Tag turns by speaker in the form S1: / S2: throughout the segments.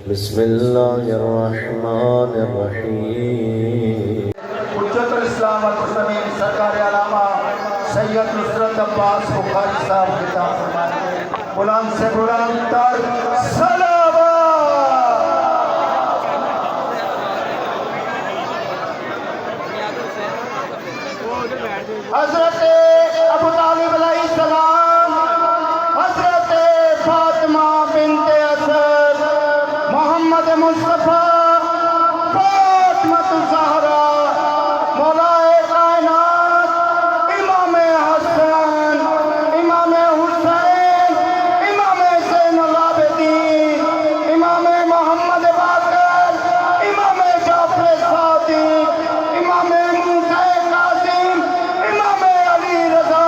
S1: بسم اللہ الرحمن الرحیم۔
S2: حجت الاسلام والمسلمین سرکار علامہ سید نصرت عباس بخاری صاحب خطاب فرمائیں، بلند سے بلند تر صلوات۔ حضرت ابو طالب علیہ السلام، حضرت فاطمہ بنت اسد، محمد مصطفیٰ، فاطمہ الزہرا، مولا کائنات، امام حسن، امام حسین، امام زین العابدین، امام محمد باقر، امام جعفر صادق، امام موسیٰ کاظم، امام علی رضا،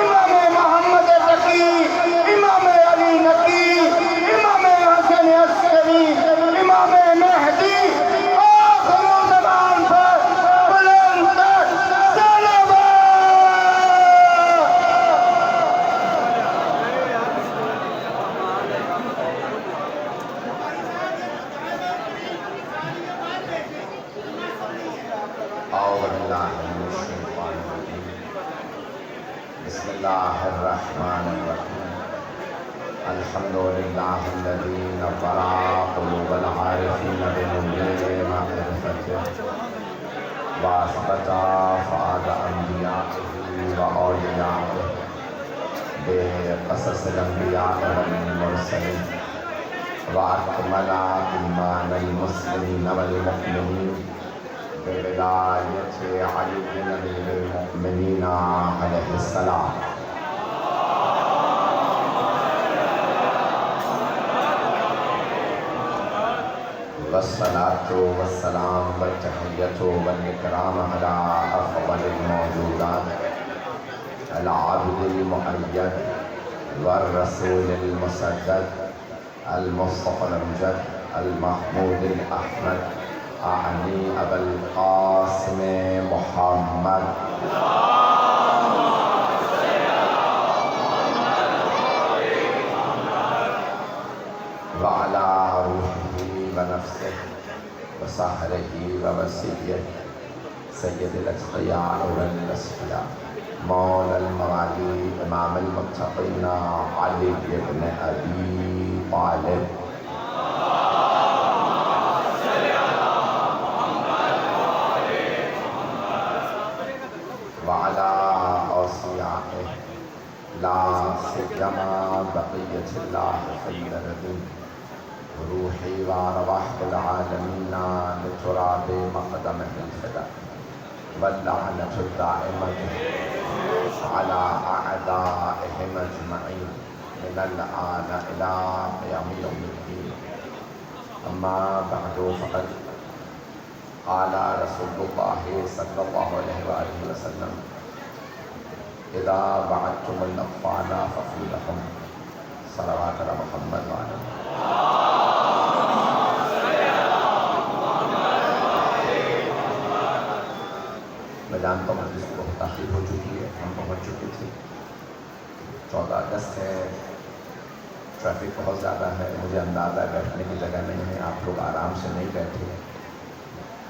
S2: امام محمد تقی، امام علی نقی، امام حسن عسکری، امام مہدی، آخر زمان پر بلند تر صلوات۔
S3: أعوذ بالله من الشيطان الرجيم. بسم الله الرحمن الرحيم. الحمد لله الذي نور قلوب العارفين بنور معرفته وأثبت فؤاد أنبيائه وأوليائه بقصص الأنبياء والمرسلين وأكمل إيمان المسلمين والمؤمنين بولایت علی امیر المؤمنین علیہ السلام۔ والصلاة والسلام والتحیۃ والاکرام علی افضل الموجودات العبد المؤید والرسول المسدد المصطفى الامجد المحمود الاحمد اعنی ابا القاسم محمد وعلى روحه ونفسه وسحره ووسیعه سید الاتقیاء والاصفیاء مولا الموالي امام المتقین علی بن ابی طالب وعلى أوصيائه لا سيما بقية الله في الأرض روحي وأرواح العالمين لتراب مقدمه الفداء واللعنة الدائمة على أعدائهم أجمعين من الآن إلى قيام يوم الدين. أما بعد فقد قال رسول الله صلى الله عليه وآله وسلم إذا بعدتم الأطفال فقولوا لهم صلوات على محمد وعلى میں جانتا ہوں جس کو بہت تاخیر ہو چکی ہے، ہم پہنچ چکے تھے، 14 اگست ہے، ٹریفک بہت زیادہ ہے، مجھے اندازہ ہے بیٹھنے کی جگہ نہیں ہے، آپ لوگ آرام سے نہیں بیٹھے،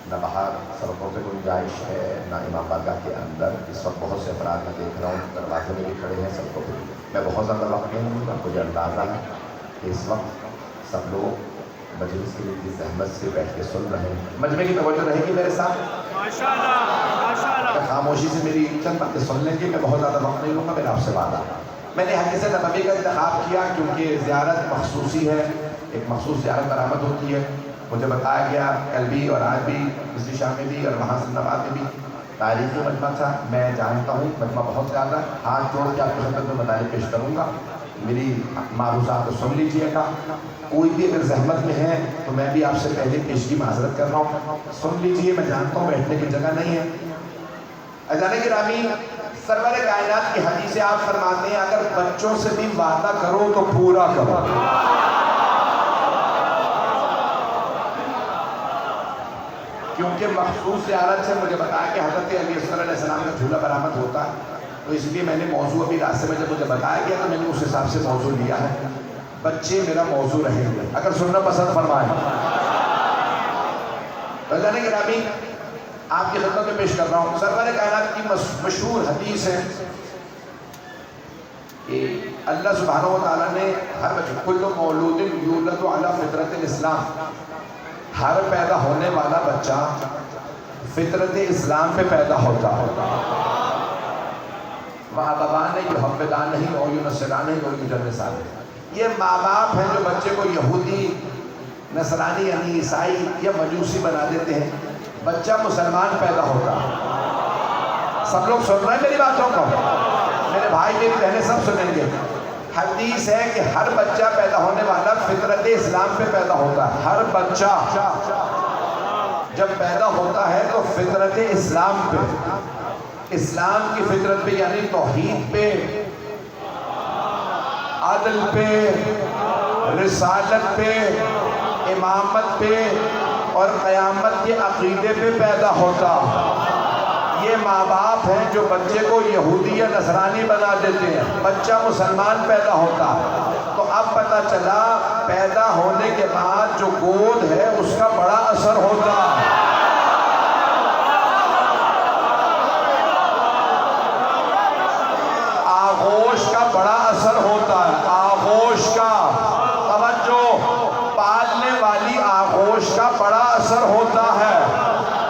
S3: نہ باہر سڑکوں پہ گنجائش ہے نہ امام بارگاہ کے اندر۔ اس وقت بہت سے افراد میں دیکھ رہا ہوں دروازے میں بھی کھڑے ہیں سڑکوں پہ، میں بہت زیادہ وقت نہیں ہوں گا، مجھے اندازہ ہے کہ اس وقت سب لوگ مجلس کی زحمت سے بیٹھ کے سن رہے ہیں۔ مجمع کی توجہ رہے گی میرے ساتھ؟ خاموشی سے میری چند باتیں سن لیں گے، میں بہت زیادہ وقت نہیں لوں گا، میرا آپ سے وعدہ۔ میں نے حدیث نبوی کا انتخاب کیا کیونکہ زیارت مخصوصی ہے، ایک مخصوص زیارت برآمد ہوتی ہے۔ مجھے بتایا گیا کل بھی اور آج بھی مصری شاہ میں بھی اور وہاں سے نواد میں بھی تاریخی مجمع تھا۔ میں جانتا ہوں مجمع بہت زیادہ، ہاتھ جوڑ کے آپ کی خدمت میں مطالب پیش کروں گا، میری معروضات کو سن لیجئے گا۔ کوئی بھی اگر زحمت میں ہے تو میں بھی آپ سے پہلے پیشگی معذرت کر رہا ہوں، سن لیجئے، میں جانتا ہوں بیٹھنے کی جگہ نہیں ہے۔ عزیزان گرامی، سرور کائنات کی حدیث آپ فرماتے ہیں اگر بچوں سے بھی وعدہ کرو تو پورا کرو۔ کیونکہ مخصوص زیارت سے مجھے بتایا کہ حضرت علی اصغر علیہ السلام کا جھولا برآمد ہوتا ہے، تو اس لیے میں نے موضوع ابھی راستے میں جب مجھے بتایا گیا تو میں نے اس حساب سے موضوع لیا ہے۔ بچے میرا موضوع رہیں گے اگر سننا پسند فرمائیں. اللہ نے گرامی آپ کی خدمت میں پیش کر رہا ہوں. سرور کائنات کی مشہور حدیث ہے کہ اللہ سبحانہ و تعالیٰ نے ہر بچے کل مولود یولد علی فطرت الاسلام، ہر پیدا ہونے والا بچہ فطرت اسلام پہ پیدا ہوتا ہے. وَأَبَوَانِ يُحَوِّدَانِهِ أَوْ يُنَصِّرَانِهِ أَوْ يُمَجِّسَانِهِ. یہ ماں باپ ہیں جو بچے کو یہودی، نصرانی یعنی عیسائی یا مجوسی بنا دیتے ہیں. بچہ مسلمان پیدا ہوتا ہے. سب لوگ سن رہے ہیں میری باتوں کو؟ میرے بھائی میری بہنیں سب سنیں گے. حدیث ہے کہ ہر بچہ پیدا ہونے والا فطرت اسلام پہ پیدا ہوتا ہے. ہر بچہ جب پیدا ہوتا ہے تو فطرت اسلام پہ، اسلام کی فطرت پہ یعنی توحید پہ، عدل پہ، رسالت پہ، امامت پہ اور قیامت کے عقیدے پہ پیدا ہوتا. یہ ماں باپ ہیں جو بچے کو یہودی یا نصرانی بنا دیتے ہیں. بچہ مسلمان پیدا ہوتا ہے. تو اب پتہ چلا پیدا ہونے کے بعد جو گود ہے اس کا بڑا اثر ہوتا ہے. آغوش کا بڑا اثر ہوتا ہے. آغوش کا، توجہ، پالنے والی آغوش کا بڑا اثر ہوتا ہے.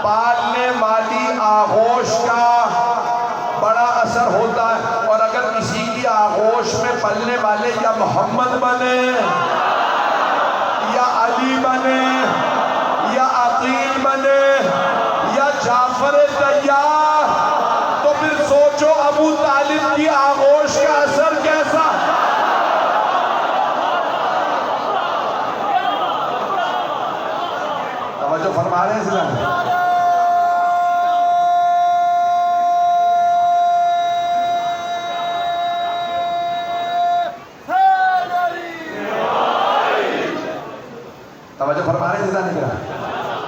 S3: پالنے والی آغوش کا بڑا اثر ہوتا ہے. اور اگر کسی کی آغوش میں پلنے والے یا محمد بنے یا علی بنے یا عقیل بنے یا جعفر طیار، تو پھر سوچو ابو طالب کی آغوش کا اثر کیسا. توجہ فرما رہے ہیں اسلام. توجہ فرما رہے ہیں زیادہ نہیں کرا.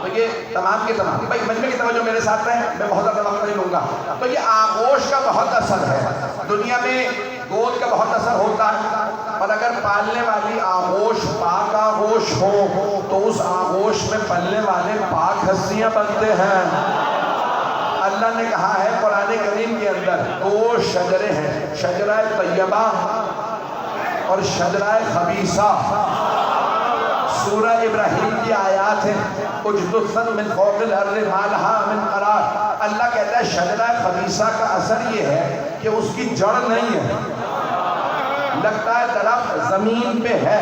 S3: تو یہ تمام کے تمام بھائی مجمع کی توجہ میرے ساتھ رہے، میں بہت زیادہ وقت نہیں لوں گا. تو یہ آغوش کا بہت اثر ہے. دنیا میں گود کا بہت اثر ہوتا ہے، اور اگر پالنے والی آغوش پاک آغوش ہو تو اس آغوش میں پلنے والے پاک ہستیاں بنتے ہیں. اللہ نے کہا ہے قرآن کریم کے اندر 2 شجرے ہیں، شجرہ طیبہ اور شجرہ خبیثہ. سورہ ابراہیم کی آیات ہیں، اجدثن من فوق الارض ما لها من قرار. اللہ کہتا ہے شجرہ خبیثہ کا اثر یہ ہے کہ اس کی جڑ نہیں ہے، لگتا ہے درخت زمین پہ ہے.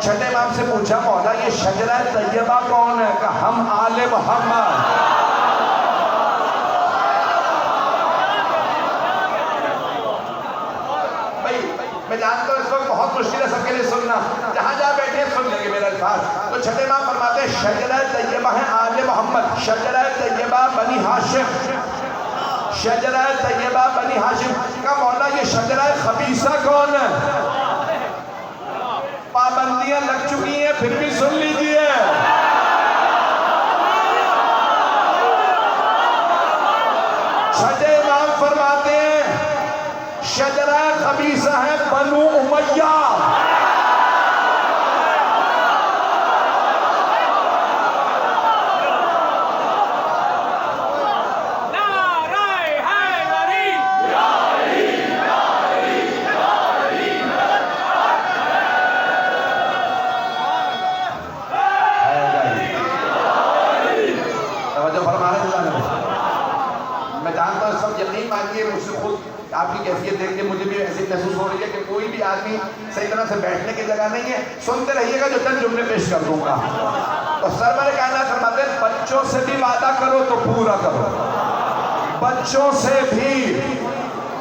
S3: چھٹے امام سے پوچھا مولا یہ شجرہ طیبہ کون ہے؟ کہ ہم آل محمد. میں جانتا ہوں اس وقت بہت مشکل ہے سب کے لیے سننا، جہاں جہاں بیٹھے سن لیں گے میرے الفاظ. تو چھٹے امام فرماتے ہیں شجرہ طیبہ ہے آل محمد، شجرہ طیبہ بنی ہاشم، شجرہ طیبہ بنی ہاشم. کا مولا یہ شجرہ خبیثہ کون ہے؟ پابندیاں لگ چکی ہیں پھر بھی سن لیجئے. چھٹے امام فرماتے ہیں شجرہ خبیثہ ہے بنو امیہ. میں جانتا ہوں سب یقین مانگیے مجھ سے خود آپ کی کیفیت دیکھ کے مجھے بھی ایسی محسوس ہو رہی ہے کہ کوئی بھی آدمی صحیح طرح سے بیٹھنے کی جگہ نہیں ہے. سنتے رہیے گا جو چند جملے پیش کر دوں گا. تو سرور کائنات فرماتے ہیں بچوں سے بھی وعدہ کرو تو پورا کرو. بچوں سے بھی.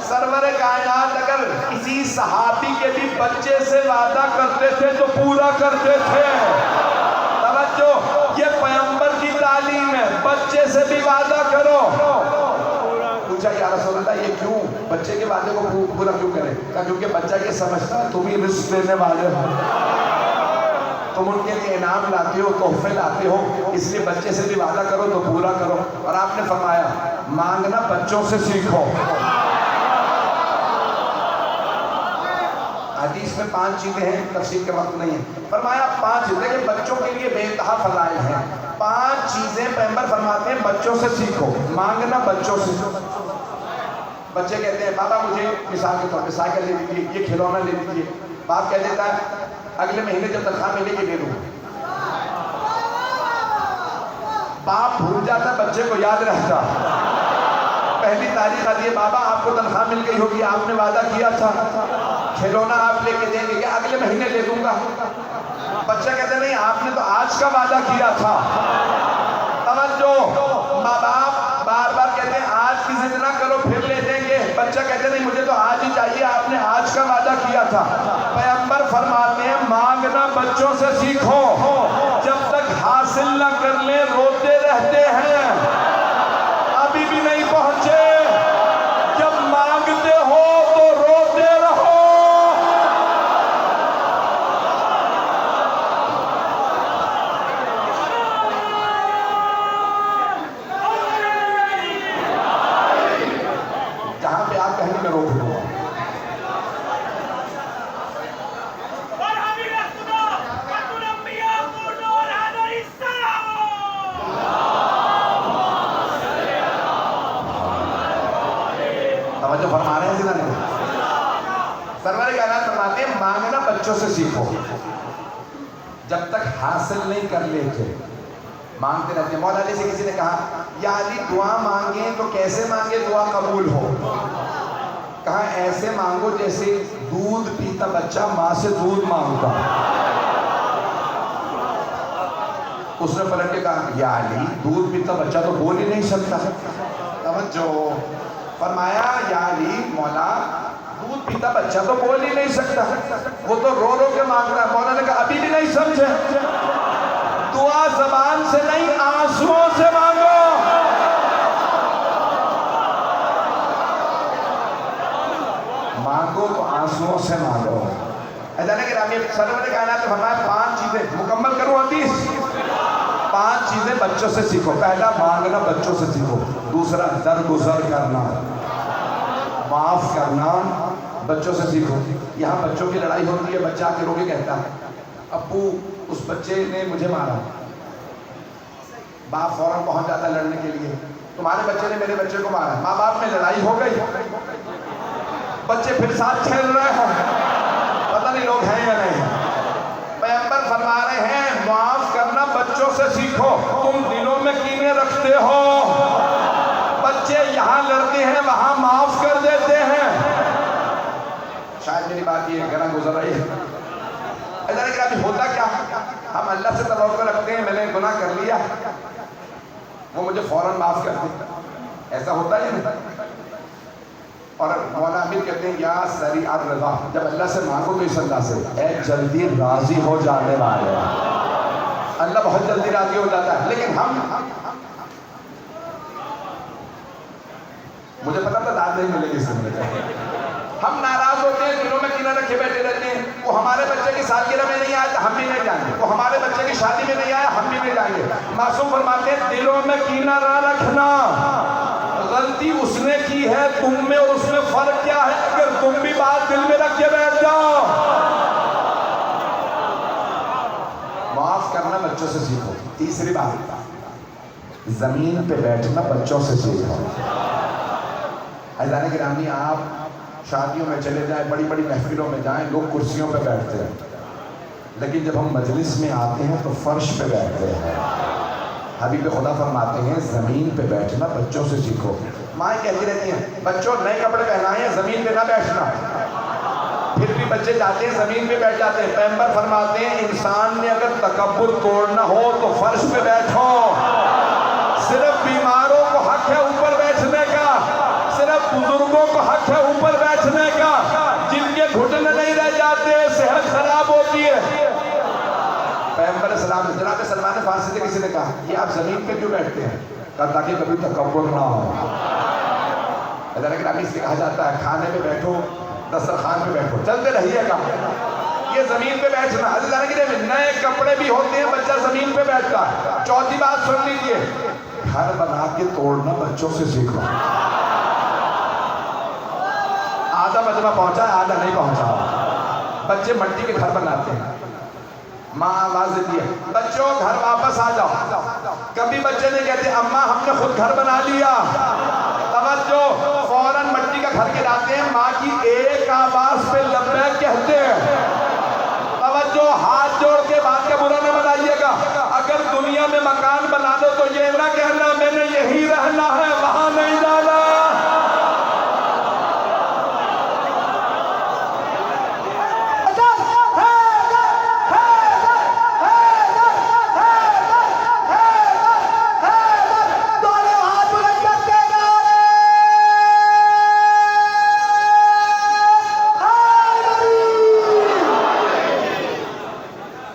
S3: سرور کائنات اگر کسی صحابی کے بھی بچے سے وعدہ کرتے تھے تو پورا کرتے تھے. توجہ، یہ پیغمبر کی تعلیم ہے. بچے سے بھی وعدہ کرو. پوچھا یا رسول اللہ یہ کیوں بچے کے وعدے کو پورا کیوں کریں؟ کہا کیونکہ بچہ یہ سمجھتا ہے تم ہی رزق دینے والے ہو، تم ان کے لیے انعام لاتے ہو، تحفے لاتے ہو، اس لیے بچے سے بھی وعدہ کرو تو پورا کرو. اور آپ نے فرمایا مانگنا بچوں سے سیکھو. حدیث میں 5 چیزیں ہیں، تفصیل کے وقت نہیں ہے. فرمایا 5 چیزیں کہ بچوں کے لیے بے انتہا فضائل ہیں. 5 چیزیں پیغمبر فرماتے ہیں بچوں سے سیکھو. مانگنا بچوں سے. بچے کہتے ہیں بابا مجھے مثال کے طور پہ سائیکل لے دیجیے، یہ کھلونا لے دیجیے. باپ کہہ دیتا ہے اگلے مہینے جب تنخواہ ملے گی دے دوں. باپ بھول جاتا ہے، بچے کو یاد رہتا. پہلی تاریخ آتی ہے، بابا آپ کو تنخواہ مل گئی ہوگی، آپ نے وعدہ کیا تھا کھلونا آپ لے کے دیں گے، کہ اگلے مہینے لے دوں گا. بچہ کہتے نہیں آپ نے تو آج کا وعدہ کیا تھا. توجہ، ماں باپ بار بار کہتے ہیں آج کی ضد نہ کرو پھر لے دیں گے. بچہ کہتے نہیں مجھے تو آج ہی چاہیے، آپ نے آج کا وعدہ کیا تھا. پیغمبر فرماتے ہیں مانگنا بچوں سے سیکھو. جب تک حاصل نہ کر لیں روتے رہتے ہیں، ابھی بھی نہیں پہنچے. جب مانگتے ہو تو روتے رہو. جہاں پہ آپ کہیں میں روک دوں. توجہ فرما رہے ہیں سیدھا نہیں. سرور کائنات فرماتے ہیں مانگنا بچوں سے سیکھو. جب تک حاصل نہیں کر لیتے مانگتے رہتے ہیں. مولا علی سے کسی نے کہا یا علی دعا مانگیں تو کیسے مانگے دعا قبول ہو؟ کہا ایسے مانگو جیسے دودھ پیتا بچہ ماں سے دودھ مانگتا. اس نے پلٹ کے کہا یا علی دودھ پیتا بچہ تو بول ہی نہیں سکتا. توجہ، فرمایا یا علی مولا دودھ پیتا بچہ تو بول ہی نہیں سکتا، وہ تو رو رو کے مانگ رہا ہے. مولا نے کہا ابھی بھی نہیں سمجھے، دعا زبان سے نہیں آنسوؤں سے مانگو. مانگو تو آنسوؤں سے مانگو. ایسا نہیں کہ رامی سرور کائنات نے فرمایا 5 چیزیں مکمل کروں حدیث. 5 چیزیں بچوں سے سیکھو. پہلا مانگنا بچوں سے سیکھو. دوسرا درگزر کرنا، معاف کرنا بچوں سے سیکھو. یہاں بچوں کی لڑائی ہوتی ہے، بچہ آ کے رو کے کہتا ہے ابو اس بچے نے مجھے مارا. باپ فوراً پہنچ جاتا ہے لڑنے کے لیے، تمہارے بچے نے میرے بچے کو مارا. ماں باپ میں لڑائی ہو گئی، بچے پھر ساتھ کھیل رہے ہیں، پتہ نہیں لوگ ہیں یا نہیں. پیغمبر فرما رہے ہیں معاف کرنا بچوں سے سیکھو. تم دلوں میں کینے رکھتے ہو. بچے یہاں لڑتے ہیں وہاں معاف کر دیتے ہیں. شاید میری بات یہ گھر گزر رہی ہے. ایسا کہ ابھی ہوتا کیا، ہم اللہ سے توقع رکھتے ہیں میں نے گناہ کر لیا وہ مجھے فوراً معاف کر دے. ایسا ہوتا ہے نہیں. اور مولانا امیر کہتے ہیں یا سریع الرضا، جب اللہ سے مانگو تو اس اللہ سے اے جلدی راضی ہو جانے والے. اللہ بہت جلدی راضی ہو جاتا ہے. لیکن ہم مجھے پتا تھا داد نہیں ملے گی سننے. ہم ناراض ہوتے ہیں، دلوں میں کینہ رکھے بیٹھے رہتے ہیں. وہ ہمارے بچے کی سالگرہ میں نہیں آیا تو ہم بھی نہیں جائیں گے، وہ ہمارے بچے کی شادی میں نہیں آیا ہم بھی نہیں جائیں گے. معصوم فرماتے ہیں دلوں میں کینہ نہ رکھنا. غلطی اس نے کی ہے، تم میں اور اس میں فرق کیا ہے؟ اگر تم بھی بات دل میں رکھ کے بیٹھ جاؤ. معاف کرنا بچوں سے سیکھو. تیسری بات زمین پہ بیٹھنا بچوں سے سیکھو. عزیزان گرامی آپ شادیوں میں چلے جائیں، بڑی بڑی محفلوں میں جائیں، لوگ کرسیوں پہ بیٹھتے ہیں، لیکن جب ہم مجلس میں آتے ہیں تو فرش پہ بیٹھتے ہیں. حبیب خدا فرماتے ہیں زمین پہ بیٹھنا بچوں سے سیکھو. مائیں کہتی رہتی ہیں بچوں نئے کپڑے پہنائے ہیں زمین پہ نہ بیٹھنا. پھر بھی بچے جاتے ہیں زمین پہ بیٹھ جاتے ہیں. پیغمبر فرماتے ہیں انسان نے اگر تکبر توڑنا ہو تو فرش پہ بیٹھو. صرف بیماروں کو حق ہے اوپر بیٹھنے کا، صرف بزرگوں کو حق ہے اوپر بیٹھنے کا. جن کے گھٹنے نہیں رہ جاتے صحت خراب ہوتی ہے. پیغمبر اسلام جناب سلمان فارسی سے کسی نے کہا یہ آپ زمین پہ کیوں بیٹھتے ہیں؟ کہا تاکہ کبھی تکبر نہ ہو. اس سے کہا جاتا ہے کھانے پہ بیٹھو، دسترخوان پہ بیٹھو، چلتے رہیے گا. یہ زمین پہ بیٹھنا. نئے کپڑے بھی ہوتے ہیں بچہ زمین پہ بیٹھتا ہے. چوتھی بات سن لیجیے، گھر بنا کے توڑنا بچوں سے سیکھو. آدھا مجمع پہنچا ہے آدھا نہیں پہنچا. بچے مٹی کے گھر بناتے ہیں، ماں آواز دیتی ہے بچوں گھر واپس آ جاؤ، کبھی بچے نہیں کہتے اماں ہم نے خود گھر بنا لیا، توجہ، فوراً مٹی کا گھر گراتے ہیں، ماں کی ایک آواز پہ لبیک کہتے ہیں، توجہ، ہاتھ جوڑ کے بات کا برا نہ بنائیے گا، اگر دنیا میں مکان بنا دو تو یہ نہ کہنا میں نے یہی رہنا ہے وہاں نہیں جانا۔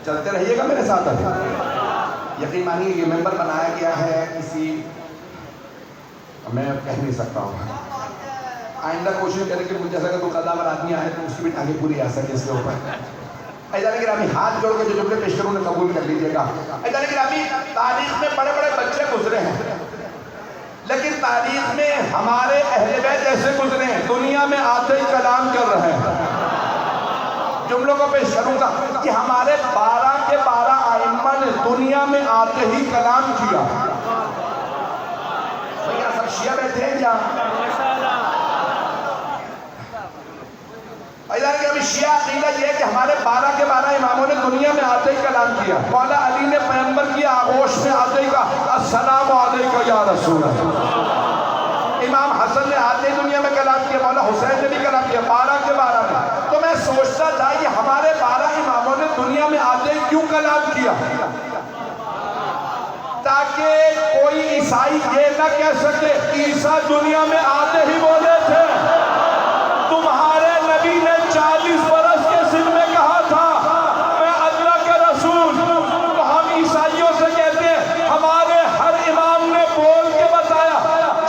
S3: چلتے رہیے گا میرے ساتھ، یقین مانیے یہ ممبر بنایا گیا ہے کسی، میں کہہ نہیں سکتا ہوں، آئندہ کوشش کریں کہ مجھے جیسا کہ کوئی قدامر آدمی آئے تو اس کی بھی ٹانگیں پوری آ سکے اس کے اوپر۔ ایجاد گرامی ہاتھ جوڑ کے جو جملے پیش کروں نے قبول کر لیجیے گا۔ ایجاد گرامی تاریخ میں بڑے بڑے بچے گزرے ہیں، لیکن تاریخ میں ہمارے اہل بیت ایسے گزرے ہیں دنیا میں آتے ہی کلام کر رہے ہیں۔ جملوں کو پیش کروں گا کہ ہمارے 12 کے 12 ائمہ نے دنیا میں آتے ہی کلام کیا۔ بھیا سب شیعہ بیٹھے ہیں کیا؟ ادھر کے ابھی شیعہ عقیدہ یہ ہے کہ ہمارے 12 کے 12 اماموں نے دنیا میں آتے ہی کلام کیا۔ مولا علی نے پیغمبر کی آغوش میں آتے ہی کہا السلام علیکم یا رسول اللہ۔ امام حسن نے آتے ہی دنیا میں کلام کیا، مولا حسین نے بھی کلام کیا، 12 کے 12 نے۔ تو میں سوچتا تھا کہ ہمارے 12 اماموں نے دنیا میں آتے ہی کیوں کلام کیا، تاکہ کوئی عیسائی یہ نہ کہہ سکے عیسیٰ دنیا میں آتے ہی بولے تھے۔ تمہارے نبی نے 40 برس کے سن میں کہا تھا میں اللہ کے رسول، تو ہم عیسائیوں سے کہتے ہیں ہمارے ہر امام نے بول کے بتایا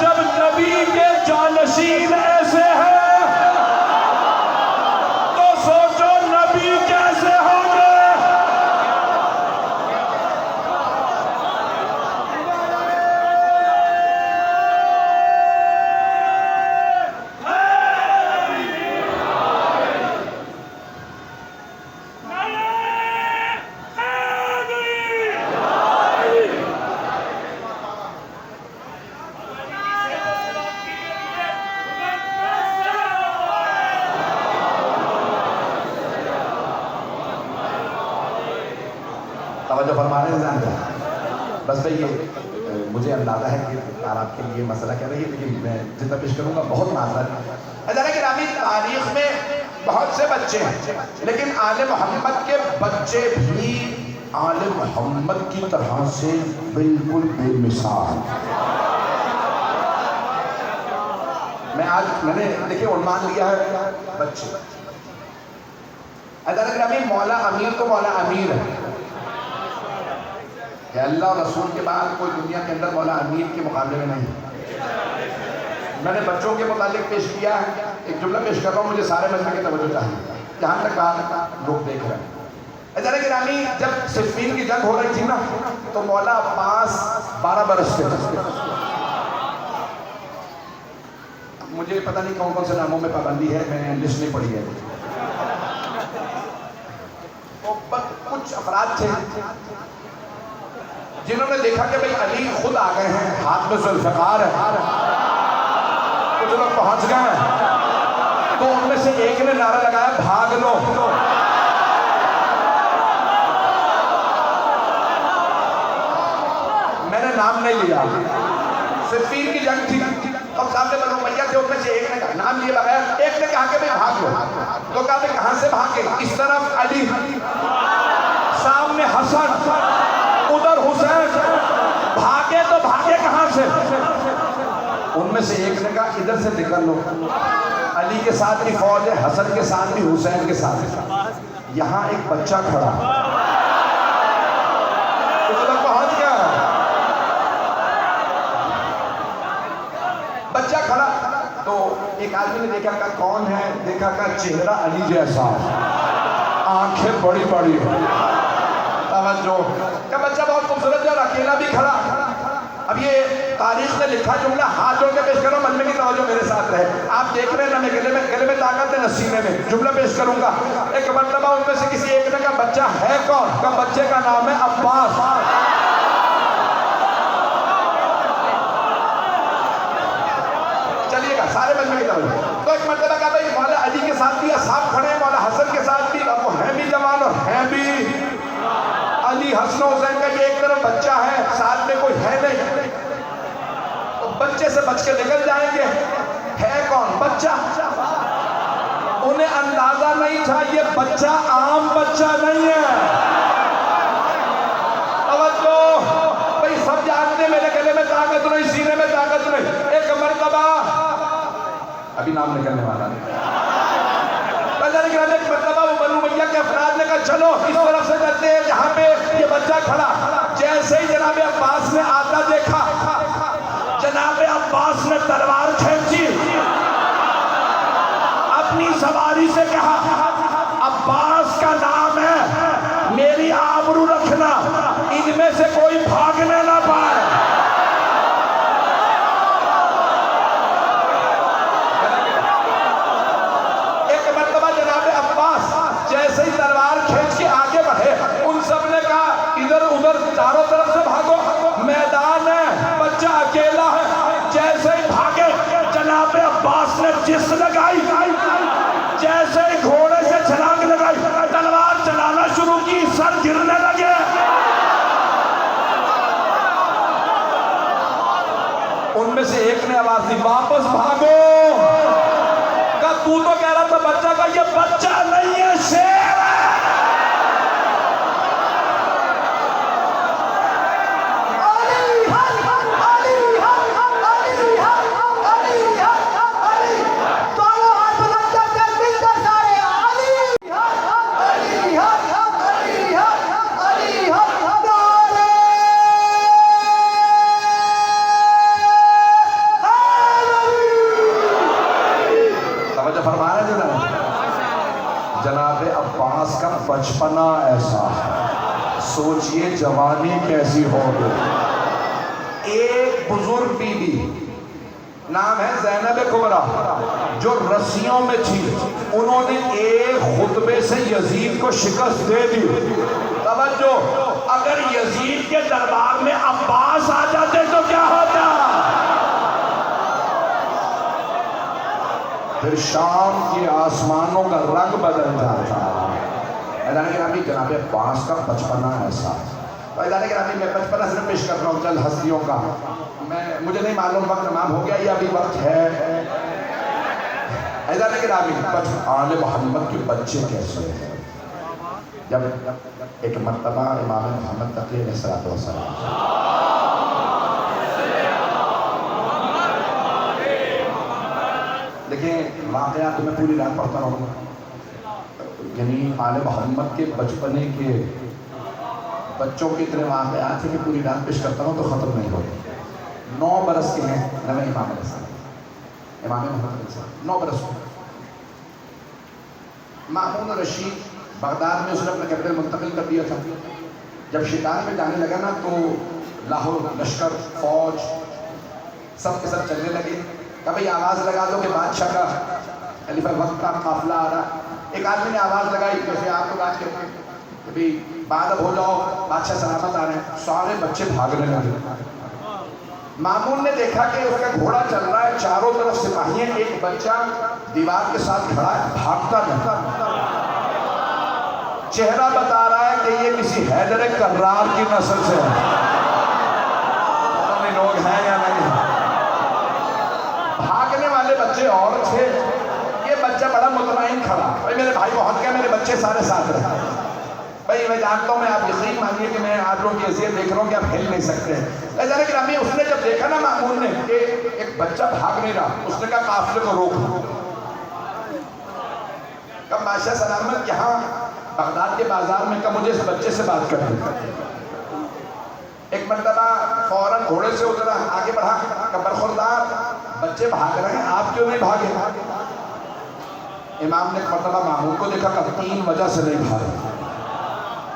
S3: جب نبی کے جانشین ایسے ہیں تو سوچو نبی کیسے ہوں گے۔ توجہ فرما رہے ہیں، بس بھئی یہ مجھے اندازہ ہے کہ آپ کے لیے مسئلہ کہہ رہی ہے، لیکن میں جتنا پیش کروں گا بہت معذرت۔ حضرت گرامی تاریخ میں بہت سے بچے ہیں، لیکن آل محمد کے بچے بھی آل محمد کی طرح سے بالکل بے مثال۔ میں نے دیکھیں عنوان لیا ہے بچے۔ حضرت گرامی مولا امیر تو مولا امیر ہے کہ اللہ اور رسول کے بعد کوئی دنیا کے اندر مولا امیر کے مقابلے میں نہیں۔ میں نے بچوں کے متعلق پیش کیا ہے، ایک جملہ پیش کر رہا ہوں، مجھے سارے مجمع کی توجہ چاہیے جہاں تک لوگ دیکھ رہے ہیں۔ حضرت گرامی جب صفین کی جنگ ہو رہی تھی نا تو مولا عباس 12 برس کے تھے۔ مجھے پتہ نہیں کون کون سے ناموں میں پابندی ہے، میں نے لسٹ نہیں پڑھی ہے۔ کچھ افراد تھے جنہوں نے دیکھا کہ بھئی علی خود آ گئے ہیں، ہاتھ میں ذوالفقار ہے، کچھ لوگ پہنچ گئے ہیں، تو ان میں سے ایک نے نعرہ لگایا بھاگ لو۔ میں نے نام نہیں لیا، صفین کی جنگ تھی، اب سامنے بنو امیہ تھے، ان میں سے ایک نے کہا نام لیے بغیر، ایک نے کہا کہ بھئی بھاگ لو، تو کہا کہ کہاں سے بھاگے؟ اس طرف علی، سامنے حسن، ادھر حسین، بھاگے تو بھاگے کہاں سے؟ ان میں سے ایک نے کہا ادھر سے نکل لو، علی کے ساتھ بھی فوج ہے، حسن کے ساتھ بھی، حسین کے ساتھ بھی، یہاں ایک بچہ کھڑا، ادھر پہنچ گیا، بچہ کھڑا، تو ایک آدمی نے دیکھا کہ کون ہے، دیکھا کہ چہرہ علی جیسا، آنکھیں بڑی بڑی، توجہ کہ بچہ بہت خوبصورت ہے اور اکیلا بھی کھڑا۔ اب یہ تاریخ نے لکھا جملہ ہاتھ جوڑ کے پیش کرو، مجمع کی توجہ میرے ساتھ رہے. آپ دیکھ رہے ہیں نا میں گلے میں طاقت ہے نہ سینے میں. جملہ پیش کروں گا. ایک مرتبہ ان میں سے کسی ایک نے کہا بچہ ہے کون؟ کہا بچے کا نام ہے عباس. چلیے گا سارے مجمع کی توجہ. تو ایک مرتبہ کہا بھائی مولا علی کے ساتھ بھی اصحاب کھڑے ہیں، مولا حسن کے ساتھ بھی، اب وہ ہیں بھی جوان اور ہیں بھی علی حسن و حسین کا. یہ ایک طرف بچہ ہے، ساتھ میں کوئی ہے نہیں، تو بچے سے بچ کے نکل جائیں گے. ہے کون؟ بچہ. انہیں اندازہ نہیں تھا یہ بچہ عام بچہ نہیں ہے. توجہ بھئی سب جانتے میرے گلے میں طاقت نہیں، سینے میں طاقت نہیں. ایک مرتبہ ابھی نام نکلنے والا نہیں. ایک مرتبہ وہ بنو امیہ کے افراد نے کہا چلو اس طرف سے چلتے ہیں جہاں پہ یہ بچہ کھڑا. جیسے ہی جناب عباس نے آتا دیکھا، جناب عباس نے تلوار کھینچی، اپنی سواری سے کہا عباس کا نام ہے، میری آبرو رکھنا، ان میں سے کوئی بھاگنے نہ پائے. جیسے ہی تلوار کھینچ کے آگے بڑھے، ان سب نے کہا ادھر ادھر چاروں طرف سے بھاگو، میدان ہے، بچہ اکیلا ہے. جیسے ہی بھاگے جناب عباس نے جس لگائی، جیسے ہی گھوڑے سے چھلانگ لگائی، تلوار چلانا شروع کی، سر گرنے لگے. ان میں سے ایک نے آواز دی واپس بھاگو. کہا تو کہہ رہا تھا بچہ کا، یہ بچہ نہیں ہے، شیر ہے. جناب عباس کا بچپنا ایسا ہے، سوچئے جوانی کیسی ہو گئی. ایک بزرگ بی بی نام ہے زینب کبریٰ جو رسیوں میں تھی، انہوں نے ایک خطبے سے یزید کو شکست دے دی. توجہ، اگر یزید کے دربار میں عباس آ جاتے تو کیا ہوتا؟ پھر شام کے آسمانوں کا رنگ بدل جاتا. جناب عباس کا بچپنا ایسا. میں بچپنا صرف پیش کر رہا ہوں چند ہستیوں کا. مجھے نہیں معلوم وقت تمام ہو گیا یا ابھی وقت ہے. آل محمد کے بچے کیسے ہیں؟ جب ایک مرتبہ امام محمد تقی علیہ السلام، دیکھیں واقعات میں پوری رات پڑھتا رہوں گا، یعنی آل محمد کے بچپنے کے بچوں کے اتنے واقعات ہیں کہ پوری رات پیش کرتا ہوں تو ختم نہیں ہوتے. 9 برس کے ہیں نوے امام علیہ السلام، امام محمد علیہ السلام 9 برس کے. مامون رشید بغداد میں اس نے اپنا کیپٹل منتقل کر دیا تھا. جب شکار میں جانے لگا نا تو لاہور لشکر فوج سب کے سب چلنے لگے. کبھی آواز لگا دو کہ بادشاہ کا خلیفہ وقت کا قافلہ آ رہا. ایک آدمی نے آواز لگائی جیسے آپ لوگ آج کہتے ہیں کہ بھی بعد اب ہو جاؤ بادشاہ سلامت آ رہے ہیں. سارے بچے بھاگنے لگے. مامون نے دیکھا کہ اس کا گھوڑا چل رہا ہے، چاروں طرف سپاہی ہیں، ایک بچہ دیوار کے ساتھ کھڑا ہے، بھاگتا رہتا. چہرہ بتا رہا ہے کہ یہ کسی حیدر کرار کی نسل سے ہے. لوگ ہیں یا نہیں؟ بھاگنے والے بچے اور تھے. یہ بچہ بڑا مطمئن کھڑا. بھائی میرے بھائی پہنچ گئے، میرے بچے سارے ساتھ رہے. بھائی میں جانتا ہوں، میں آپ یقین مانیے کہ میں آپ لوگوں کی حیثیت دیکھ رہا ہوں کہ آپ ہل نہیں سکتے. لیکن اس نے جب دیکھا نا مامون نے کہ ایک بچہ بھاگ نہیں رہا، اس نے کہا قافلے کو روک. کب بادشاہ سلامت یہاں بغداد کے بازار میں کب مجھے اس بچے سے بات کرتے. ایک مرتبہ فوراً گھوڑے سے اترا، آگے بڑھا، کہ برخوردار بچے بھاگ رہے ہیں، آپ کیوں نہیں بھاگے؟ امام نے ایک مرتبہ مامون کو دیکھا کہ 3 وجہ سے نہیں بھاگے.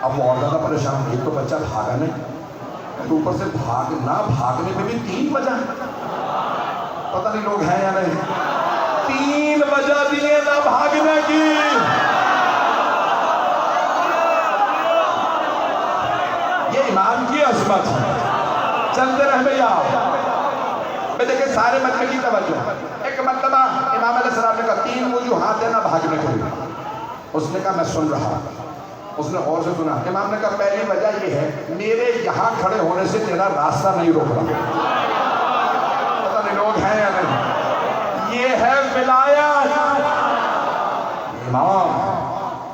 S3: اب وہ اور زیادہ پریشان، ایک تو بچہ بھاگا نہیں، تو اوپر سے بھاگنے میں بھی 3 وجہ، پتہ نہیں لوگ ہیں یا نہیں، 3 وجہ دیے نہ بھاگنے کی۔ یہ امام کی عظمت ہے۔ چلتے رہے بھیا، میں دیکھیں سارے مجمع کی توجہ۔ ایک مرتبہ امام علیہ السلام نے کہا 3 وجوہات ہیں نہ بھاگنے کے لیے۔ اس نے کہا میں سن رہا، اس نے غور سے سنا۔ امام نے کہا پہلی وجہ یہ ہے میرے یہاں کھڑے ہونے سے تیرا راستہ نہیں روک رہا۔ پتہ نہیں لوگ ہیں یا نہیں، یہ ہے ولایت۔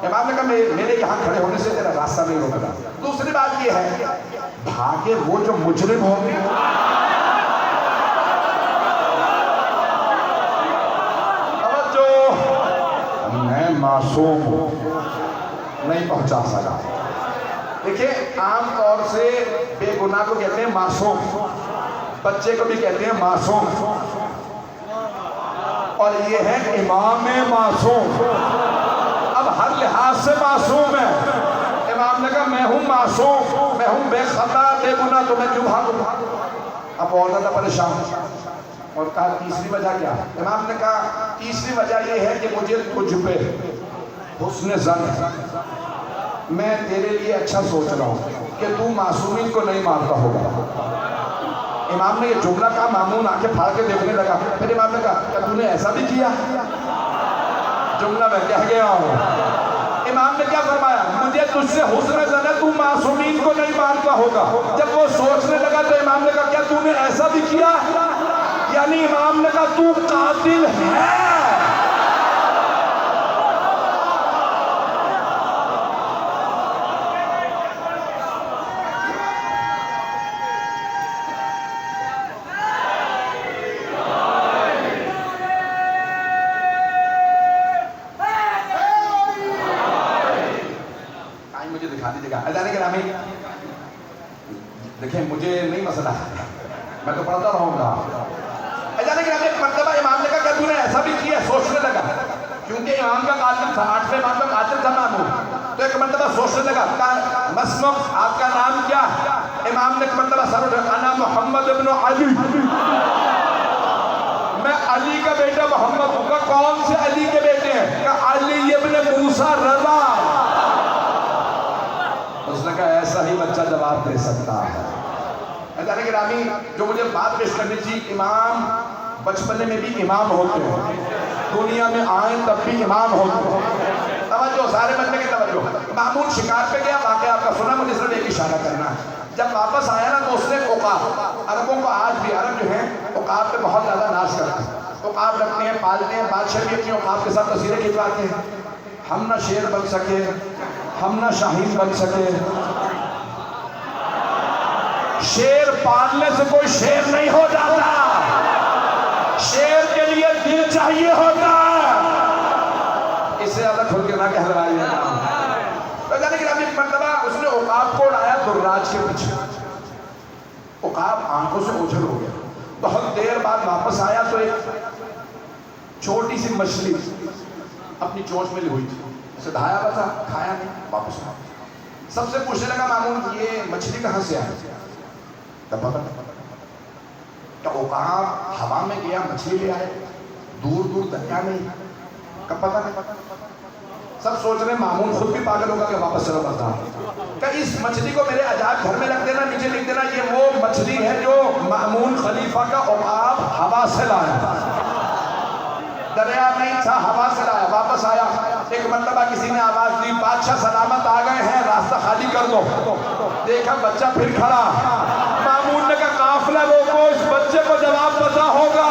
S3: امام نے کہا میرے یہاں کھڑے ہونے سے تیرا راستہ نہیں روک رہا۔ دوسری بات یہ ہے بھاگے وہ جو مجرم ہوں گے، میں معصوم ہوں، نہیں پہنچا سکا۔ دیکھیں عام طور سے بے گناہ کو کہتے ہیں معصوم، بچے کو بھی کہتے ہیں معصوم، اور یہ ہے امام معصوم۔ اب ہر لحاظ سے معصوم ہے۔ امام نے کہا میں ہوں معصوم، میں ہوں بے خطا بے گناہ، تو میں کیوں بھاگوں؟ اب اور زیادہ پریشان، اور کہا تیسری وجہ کیا؟ امام نے کہا تیسری وجہ یہ ہے کہ مجھے تجھ پہ حسن ظن ہے، میں تیرے لیے اچھا سوچ رہا ہوں کہ تو معصومین کو نہیں مارتا ہوگا۔ امام نے یہ جملہ کہا، مامون آنکھیں پھاڑ کے دیکھنے لگا۔ پھر امام نے کہا کیا تو نے ایسا بھی کیا؟ جملہ میں کہہ گیا ہوں۔ امام نے کیا فرمایا؟ مجھے تجھ سے حسن ظن ہے، تو معصومین کو نہیں مارتا ہوگا۔ جب وہ سوچنے لگا تو امام نے کہا کیا تو نے ایسا بھی کیا؟ یعنی امام نے کہا تو قاتل ہے۔ مجھے دکھا دیجیے گا اذان گرامی، دیکھیں مجھے نہیں مسئلہ، میں تو پڑھتا رہوں گا۔ اذان گرامی ایک مرتبہ امام نے کہا کہ تو نے ایسا بھی کیا؟ سوچنے لگا، کیونکہ امام کا قاتل تھا، 8ویں امام کا قاتل تھا مامون، تو ایک مرتبہ سوچنے لگا مسموع آپ کا نام کیا؟ امام نے ایک مرتبہ سر اٹھا، انا محمد ابن علی، میں علی کا بیٹا محمد ہوں۔ کہ کون سے علی کے بیٹے ہیں؟ کہ علی ابن موسیٰ رضا۔ اس نے کہا ایسا ہی بچہ جواب دے سکتا ہے۔ اذان گرامی جو مجھے بات پیش کرنی تھی، امام بچپنے میں بھی امام ہوتے ہیں، دنیا میں آئیں تب بھی امام ہوتے ہیں۔ توجہ سارے بندے کی توجہ۔ مامون شکار پہ گیا، واقعہ آپ کا سنا، مجھے صرف ایک اشارہ کرنا ہے۔ جب واپس آیا نا تو اس نے عقاب، عربوں کو آج بھی عرب جو ہیں عقاب پہ بہت زیادہ ناز کرتے ہیں، عقاب رکھتے ہیں، پالتے ہیں، بادشاہ بھی اپنے عقاب کے ساتھ تصویریں کھنچواتے ہیں۔ ہم نہ شیر بن سکے، ہم نہ شاہین بن سکے، شیر پالنے سے کوئی شیر نہیں ہو جاتا، شیر کے لیے دل چاہیے ہوتا ہے۔ اس سے زیادہ کھل کے نہ کہلوائیے گا۔ جانے کہ ایک مرتبہ اس نے عقاب کو اڑایا دراج کے پیچھے، عقاب آنکھوں سے اوجھل ہو گیا۔ بہت دیر بعد واپس آیا تو ایک چھوٹی سی مچھلی اپنی چونچ میں لی ہوئی تھی، اسے دھایا ہوا تھا، کھایا نہیں، واپس آیا۔ سب سے پوچھنے لگا مامون یہ مچھلی کہاں سے آئی؟ کہ عقاب ہوا میں گیا مچھلی لے آئے، دور دور دریا میں، کب پتہ نہیں۔ سب سوچ رہے مامون خود بھی پاگل ہوگا کہ واپس چلا بتا کہ اس مچھلی کو میرے عجائب گھر میں رکھ دینا، نیچے لکھ دینا یہ وہ مچھلی ہے جو مامون خلیفہ کا عقاب ہوا سے لایا، دریا نہیں تھا، ہوا سے لایا۔ واپس آیا، ایک مرتبہ کسی نے آواز دی بادشاہ سلامت آ گئے ہیں، راستہ خالی کر دو۔ دیکھا بچہ پھر کھڑا، مامون نے کہا قافلہ روکو، اس بچے کو جواب پتا ہوگا۔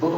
S3: 2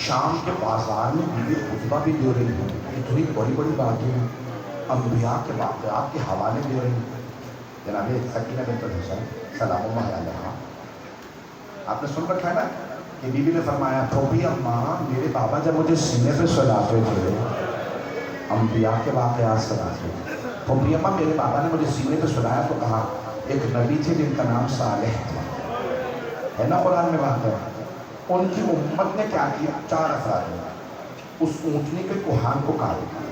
S3: شام کے بازار میں بیوی خطبہ بھی دے رہی ہے، اتنی بڑی بڑی باتیں ہیں، انبیاء کے واقعات کے حوالے دے رہی ہیں۔ جناب سکینہ بنت الحسین سلام اللہ علیہا، آپ نے سن رکھا ہے نا کہ بیوی نے فرمایا پھوپھی اماں میرے بابا جب مجھے سینے پہ سلاتے تھے، انبیاء کے واقعات سناتے تھے، پھوپھی اماں میرے بابا نے مجھے سینے پہ سلایا تو کہا ایک نبی تھے جن کا نام صالح تھا، ہے نا قرآن میں واقع ہے۔ ان کی امت نے کیا کیا؟ 4 افراد نے اس اونٹنی کے کوہان کو کاٹ دیا۔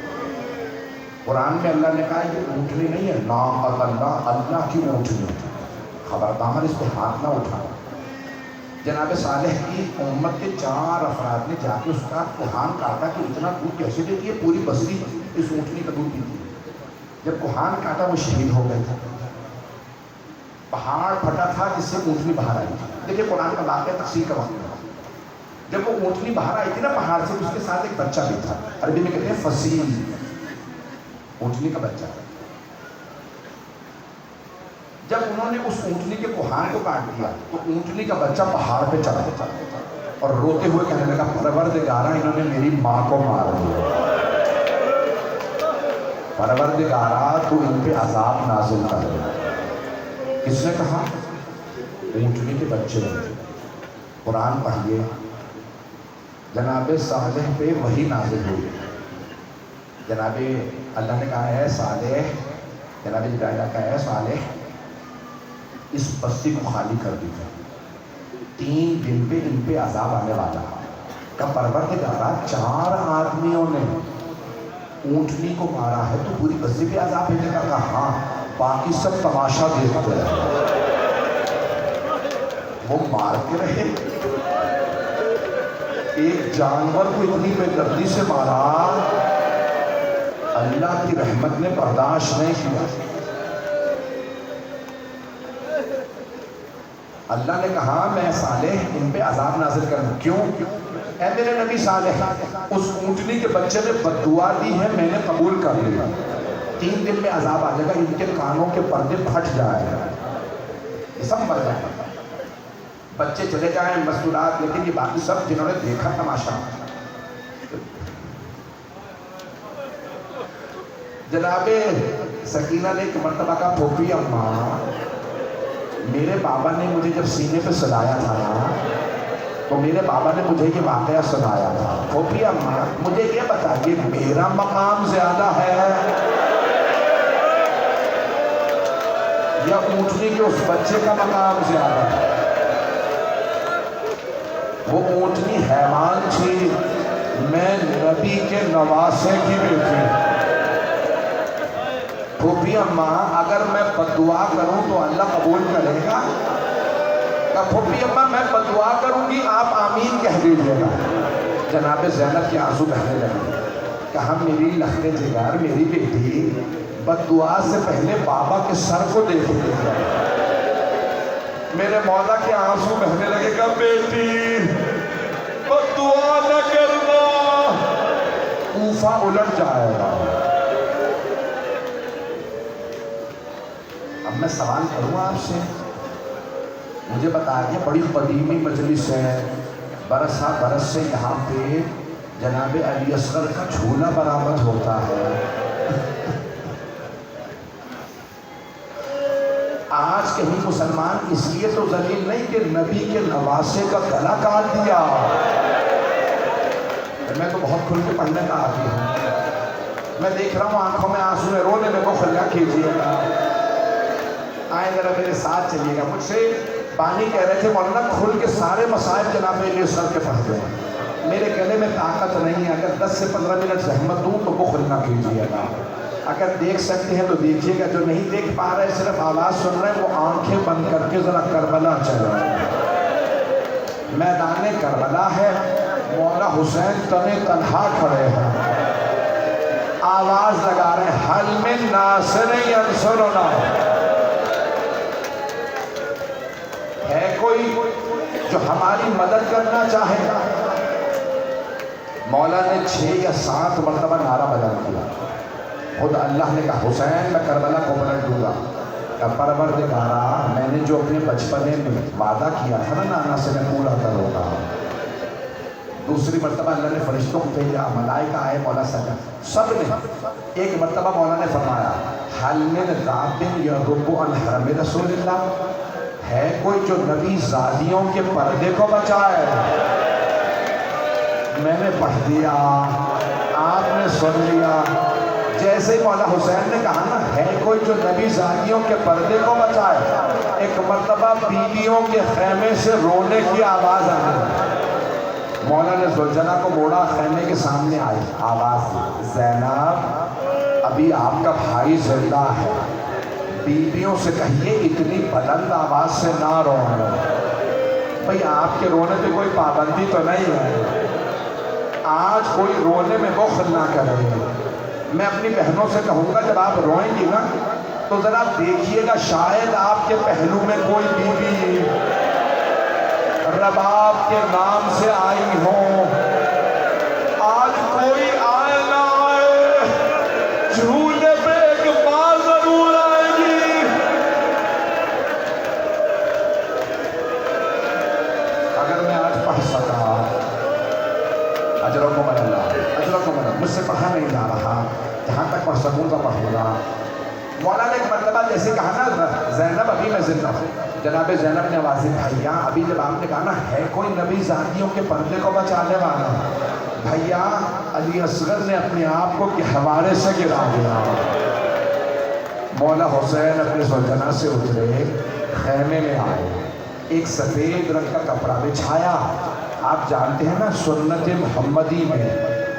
S3: قرآن میں اللہ نے کہا یہ اونٹنی نہیں ہے، ناقۃ اللہ، اللہ کی اونٹنی، خبردار اس پہ ہاتھ نہ اٹھانا۔ جناب صالح کی امت کے 4 افراد نے جا کے اس کا کوہان کاٹا کہ اتنا دودھ کیسے دیتی ہے، پوری بستی اس اونٹنی کا دودھ پیتی ہے۔ جب کوہان کاٹا وہ شہید ہو گئے تھے، پہاڑ پھٹا تھا جس سے اونٹنی باہر آئی تھی۔ دیکھیں قرآن کا واقعہ تفسیر کا واقعہ، جب وہ اونٹنی باہر آئی تھی نا پہاڑ سے، اس کے ساتھ ایک بچہ بھی تھا، عربی میں کہتے ہیں فصیل، اونٹنی کا بچہ۔ جب انہوں نے اس اونٹنی کے کوہان کو کاٹ دیا تو اونٹنی کا بچہ پہاڑ پہ چڑھا اور روتے ہوئے کہنے لگا پروردگارا انہوں نے میری ماں کو مار دیا، پروردگارا تو ان پہ عذاب نازل کر دے۔ کس نے کہا؟ اونٹنی کے بچے نے۔ قرآن پڑھیے، جناب صالح پہ وحی نازل ہوئی، جناب اللہ نے کہا ہے صالح، جناب جبرائیل نے کہا ہے صالح اس بستی کو خالی کر دیجیے، 3 دن پہ ان پہ عذاب آنے والا ہے۔ کہ پروردگارا 4 آدمیوں نے اونٹنی کو مارا ہے تو پوری بستی پہ عذاب بھیجے گا؟ کہا ہاں، باقی سب تماشا دیکھتے رہے، وہ مارتے رہے۔ ایک جانور کو اتنی بے دردی سے مارا، اللہ کی رحمت نے برداشت نہیں کیا۔ اللہ نے کہا میں صالح ان پہ عذاب نازل کروں۔ کیوں؟ اے میرے نبی صالح، اس اونٹنی کے بچے نے بد دعا دی ہے، میں نے قبول کر لیا، 3 دن میں عذاب آ جائے گا، ان کے کانوں کے پردے پھٹ جائے گا، یہ سب مر جائے گا، بچے چلے جائیں مستورات، لیکن یہ باقی سب جنہوں نے دیکھا تماشا۔ جناب سکینہ نے ایک مرتبہ کہا پھوپھی اماں میرے بابا نے مجھے جب سینے پہ سلایا تھا نا تو میرے بابا نے مجھے یہ واقعہ سنایا تھا، پھوپھی اماں مجھے یہ بتائیے میرا مقام زیادہ ہے یا اونٹنی کے اس بچے کا مقام زیادہ ہے؟ وہ اونٹنی حیوان تھی، میں نبی کے نواسے کی بیٹی۔ پھوپھی اماں اگر میں بد دعا کروں تو اللہ قبول کرے گا؟ کہ پھوپھی اماں میں بد دعا کروں گی، آپ آمین کہہ دیجیے گا۔ جناب زینب کے آنسو بہنے لگے، کہا میری لخت جگر، میری بیٹی بد دعا سے پہلے بابا کے سر کو دیکھ لے۔ میرے مولا کے آنسو بہنے لگے گا، بیٹی بد دعا نہ کرنا، کوفہ الٹ جائے گا۔ اب میں سوال کروں آپ سے، مجھے بتائیے بڑی قدیمی مجلس ہے، برس ہا برس سے یہاں پہ جناب علی اصغر کا جھولا برآمد ہوتا ہے، آج کہیں مسلمان اس لیے تو ذلیل نہیں کہ نبی کے نواسے کا گلا کاٹ دیا۔ میں تو بہت کھل کے پڑھنے کا عادی ہوں، میں دیکھ رہا ہوں آنکھوں میں آنسو ہے، رونے میں کو خلیا کیجیے گا، آئیں ذرا میرے ساتھ چلیے گا۔ مجھ سے بانی کہہ رہے تھے مولانا کھل کے سارے مسائل جناب علی اصغر کے پڑھ دیں، میرے گلے میں طاقت نہیں ہے، اگر 10 سے 15 منٹ زحمت دوں تو بخل نہ کیجیے گا، اگر دیکھ سکتے ہیں تو دیکھیے گا، جو نہیں دیکھ پا رہے صرف آواز سن رہے ہیں وہ آنکھیں بند کر کے ذرا کربلا چلیں۔ میدان کربلا ہے، مولا حسین تنے تنہا کھڑے ہیں، آواز لگا رہے ہیں حل من ناصر ینصرنا، ہے کوئی جو ہماری مدد کرنا چاہے گا؟ مولا نے 6 یا 7 مرتبہ نعرہ بدل کیا، خود اللہ نے کہا حسین میں کربلا کو پلٹ دوں گا، کہ پروردگارا میں نے جو اپنے بچپنے میں وعدہ کیا تھا نا نانا سے میں پورا کروں گا۔ دوسری مرتبہ اللہ نے فرشتوں کو بھیجا، ملائکہ آئے، مولا سجا، سب نے ایک مرتبہ مولا نے فرمایا حل من ذاب یرب عن حرم رسول اللہ، ہے کوئی جو نبی زادیوں کے پردے کو بچائے؟ میں نے پڑھ دیا، آپ نے سن لیا۔ جیسے ہی مولا حسین نے کہا نا ہے کوئی جو نبی زادیوں کے پردے کو بچائے، ایک مرتبہ بیویوں کے خیمے سے رونے کی آواز آئی۔ مولا نے زلجھنا کو موڑا، خیمے کے سامنے آئی، آواز دی، زینب ابھی آپ کا بھائی زندہ ہے، بیویوں سے کہیے اتنی بلند آواز سے نہ رونا۔ بھئی آپ کے رونے پہ کوئی پابندی تو نہیں ہے، آج کوئی رونے میں بخل نہ کرے۔ میں اپنی بہنوں سے کہوں گا جب آپ روئیں گی نا تو ذرا دیکھیے گا شاید آپ کے پہلو میں کوئی بیوی رباب کے نام سے آئی ہوں۔ آج کوئی آئے نہ آئے، جھولے پہ ایک ماں ضرور آئے گی۔ اگر میں آج پڑھ سکا، اجرکم اللہ، اجرکم اللہ، مجھ سے پڑھا نہیں جا رہا، جہاں تک پڑھ سکوں گا پڑھوں گا۔ مولا نے ایک مرتبہ جیسے کہا نا زینب ابھی میں زندہ ہوں، جناب زینب نے آوازیں بھیا ابھی جب آپ نے کہا نا ہے کوئی نبی زادیوں کے پردے کو بچانے والا، بھیا علی اصغر نے اپنے آپ کو حوالے سے گرا دیا۔ مولا حسین اپنے زلجھنا سے اترے، خیمے میں آئے، ایک سفید رنگ کا کپڑا بچھایا۔ آپ جانتے ہیں نا سنت محمدی میں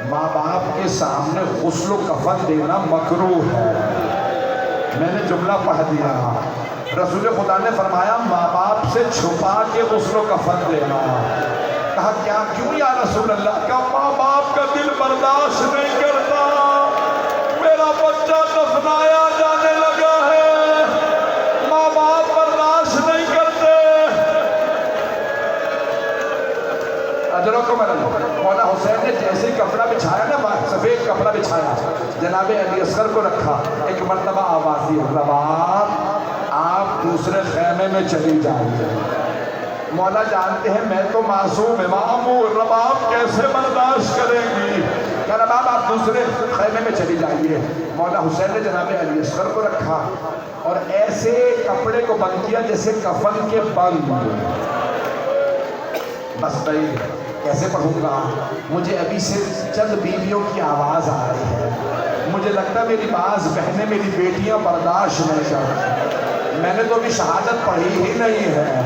S3: ماں باپ کے سامنے غسل و کفن دینا مکروہ ہے۔ میں نے جملہ پڑھ دیا، رسول خدا نے فرمایا ماں باپ سے چھپا کے غسل و کفن دینا۔ کہا کیا کیوں یا رسول اللہ؟ کہا ماں باپ کا دل برداشت نہیں کرتا، میرا بچہ دفنایا جانے لگا ہے، ماں باپ برداشت نہیں کرتے۔ اجرکم اللہ۔ مولا حسین نے جیسے ہی کپڑا بچھایا نا، سفید کپڑا بچھایا، جناب علی اصغر کو رکھا، ایک مرتبہ آواز دی، رباب آپ دوسرے خیمے میں چلی جائیے۔ مولا جانتے ہیں میں تو معصوم امام ہوں، رباب کیسے برداشت کرے گی؟ کہ رباب آپ دوسرے خیمے میں چلی جائیے۔ مولا حسین نے جناب علی اصغر کو رکھا اور ایسے کپڑے کو بند کیا جیسے کفن کے بند۔ بس بھائی کیسے پڑھوں گا؟ مجھے ابھی سے چند بیویوں کی آواز آ رہی ہے، مجھے لگتا ہے میری بعض بہنیں میری بیٹیاں برداشت نہیں کرتی، میں نے تو ابھی شہادت پڑھی ہی نہیں ہے۔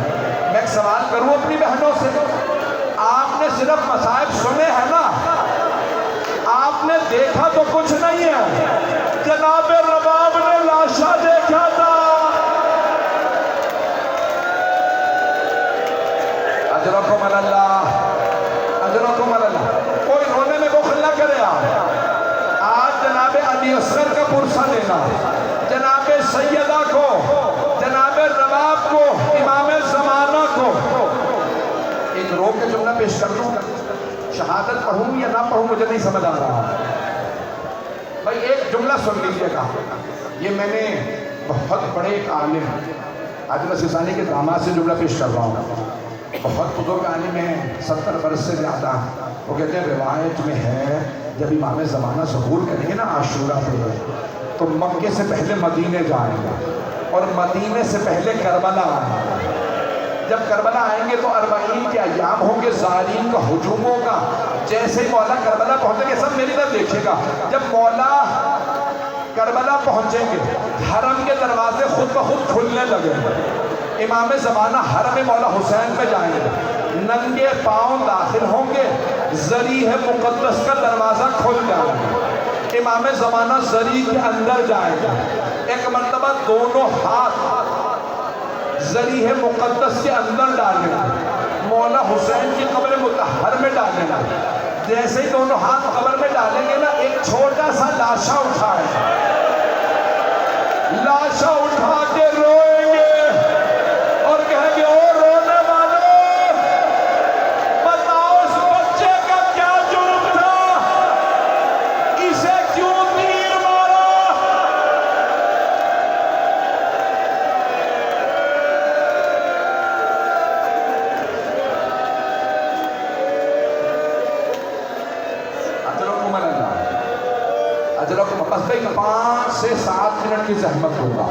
S3: میں ایک سوال کروں اپنی بہنوں سے، آپ نے صرف مصائب سنے ہیں نا، آپ نے دیکھا تو کچھ نہیں ہے۔ جناب رباب نے لاشا دیکھا تھا۔ اجرکم اللہ، اجرکم اللہ۔ کوئی رونے میں بخل نہ کرے۔ آج جناب علی اصغر کا پرسہ دینا، جناب سیدہ کو، جناب رباب کو، امام زمانہ کو۔ ایک رو کے جملہ پیش کر دوں، شہادت پڑھوں یا نہ پڑھوں مجھے نہیں سمجھ آ رہا۔ بھائی ایک جملہ سن لیجیے گا، یہ میں نے بہت بڑے ایک عالم عادل سیستانی کے داماد سے جملہ پیش کر رہا ہوں، بہت بزرگ عالم ہیں، 70 برس سے زیادہ۔ وہ کہتے ہیں روایت میں ہے جب امام زمانہ ظہور کریں گے نا عاشورہ پہ تو مکے سے پہلے مدینے جائیں گے اور مدینے سے پہلے کربلا آئیں گے۔ جب کربلا آئیں گے تو 40 کے ایام ہوں گے، ظالم کا ہجوم ہوگا۔ جیسے ہی مولا کربلا پہنچیں گے، سب میری طرف دیکھیے گا، جب مولا کربلا پہنچیں گے حرم کے دروازے خود بخود کھلنے لگیں گے، امام زمانہ حرم مولا حسین میں جائیں گے، ننگے پاؤں داخل ہوں گے، ذریح مقدس کا دروازہ کھل جائے گا، امام زمانہ ذریح کے اندر جائیں گے، ایک مرتبہ دونوں ہاتھ ذریح مقدس کے اندر ڈالیں گے، مولا حسین کی قبر مطہر میں ڈالیں گے۔ جیسے ہی دونوں ہاتھ قبر میں ڈالیں گے نا، ایک چھوٹا سا لاشا اٹھائیں، لاشا اٹھا کے روئیں گے اور کہیں گے او رونے والوں، بتاؤ اس بچے کا کیا جرم تھا، اسے کیوں تیر مارا؟ اجرکم اللہ، اجرکم، بس بھائی 5 سے 7 منٹ کی زحمت دوں گا،